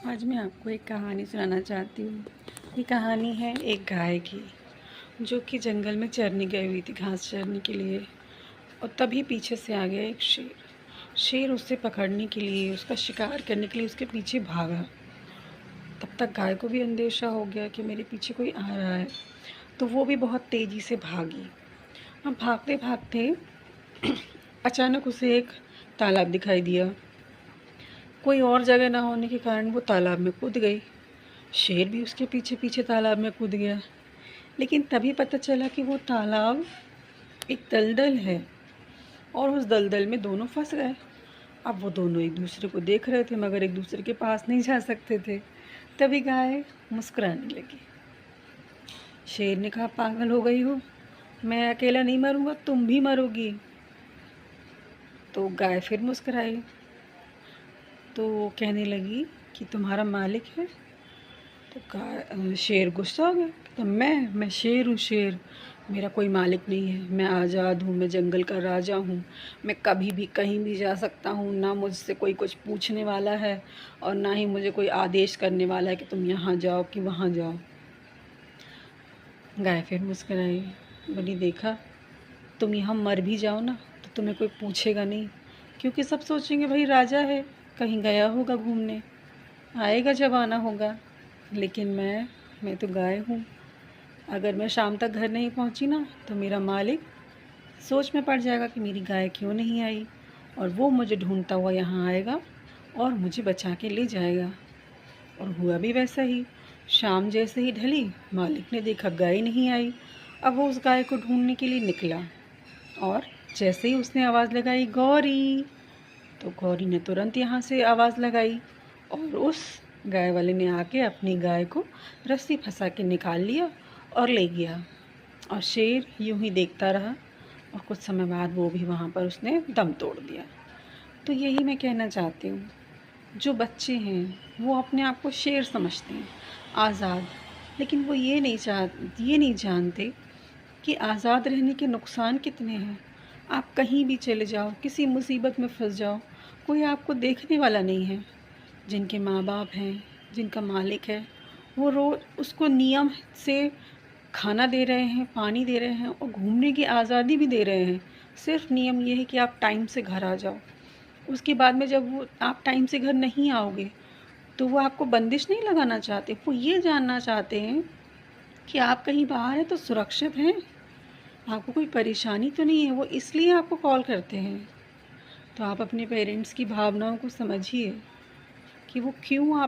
आज मैं आपको एक कहानी सुनाना चाहती हूँ। ये कहानी है एक गाय की, जो कि जंगल में चरने गई हुई थी, घास चरने के लिए। और तभी पीछे से आ गया एक शेर। शेर उसे पकड़ने के लिए, उसका शिकार करने के लिए उसके पीछे भागा। तब तक गाय को भी अंदेशा हो गया कि मेरे पीछे कोई आ रहा है, तो वो भी बहुत तेज़ी से भागी। अब भागते भागते अचानक उसे एक तालाब दिखाई दिया। कोई और जगह ना होने के कारण वो तालाब में कूद गई। शेर भी उसके पीछे पीछे तालाब में कूद गया। लेकिन तभी पता चला कि वो तालाब एक दलदल है और उस दलदल में दोनों फंस गए। अब वो दोनों एक दूसरे को देख रहे थे, मगर एक दूसरे के पास नहीं जा सकते थे। तभी गाय मुस्कुराने लगी। शेर ने कहा, पागल हो गई हो, मैं अकेला नहीं मरूंगा, तुम भी मरोगी। तो गाय फिर मुस्कुराई। तो वो कहने लगी कि तुम्हारा मालिक है। तो शेर गुस्सा हो गया। तो मैं शेर हूँ, शेर। मेरा कोई मालिक नहीं है, मैं आज़ाद हूँ, मैं जंगल का राजा हूँ। मैं कभी भी कहीं भी जा सकता हूँ, ना मुझसे कोई कुछ पूछने वाला है और ना ही मुझे कोई आदेश करने वाला है कि तुम यहाँ जाओ कि वहाँ जाओ। गाय फिर मुस्कुराई, बोली, देखा, तुम यहाँ मर भी जाओ ना तो तुम्हें कोई पूछेगा नहीं, क्योंकि सब सोचेंगे भाई राजा है, कहीं गया होगा घूमने, आएगा जब आना होगा। लेकिन मैं तो गाय हूँ। अगर मैं शाम तक घर नहीं पहुँची ना तो मेरा मालिक सोच में पड़ जाएगा कि मेरी गाय क्यों नहीं आई, और वो मुझे ढूंढता हुआ यहाँ आएगा और मुझे बचा के ले जाएगा। और हुआ भी वैसा ही। शाम जैसे ही ढली, मालिक ने देखा गाय नहीं आई। अब वो उस गाय को ढूंढने के लिए निकला, और जैसे ही उसने आवाज़ लगाई, गौरी, तो गौरी ने तुरंत यहाँ से आवाज़ लगाई और उस गाय वाले ने आके अपनी गाय को रस्सी फंसा के निकाल लिया और ले गया। और शेर यूं ही देखता रहा, और कुछ समय बाद वो भी वहाँ पर उसने दम तोड़ दिया। तो यही मैं कहना चाहती हूँ, जो बच्चे हैं वो अपने आप को शेर समझते हैं, आज़ाद। लेकिन वो ये नहीं जानते कि आज़ाद रहने के नुकसान कितने हैं। आप कहीं भी चले जाओ, किसी मुसीबत में फंस जाओ, कोई आपको देखने वाला नहीं है। जिनके माँ बाप हैं, जिनका मालिक है, वो रोज़ उसको नियम से खाना दे रहे हैं, पानी दे रहे हैं और घूमने की आज़ादी भी दे रहे हैं। सिर्फ नियम ये है कि आप टाइम से घर आ जाओ। उसके बाद में जब वो आप टाइम से घर नहीं आओगे तो वो आपको बंदिश नहीं लगाना चाहते। वो ये जानना चाहते हैं कि आप कहीं बाहर हैं तो सुरक्षित हैं, आपको कोई परेशानी तो नहीं है। वो इसलिए आपको कॉल करते हैं। तो आप अपने पेरेंट्स की भावनाओं को समझिए कि वो क्यों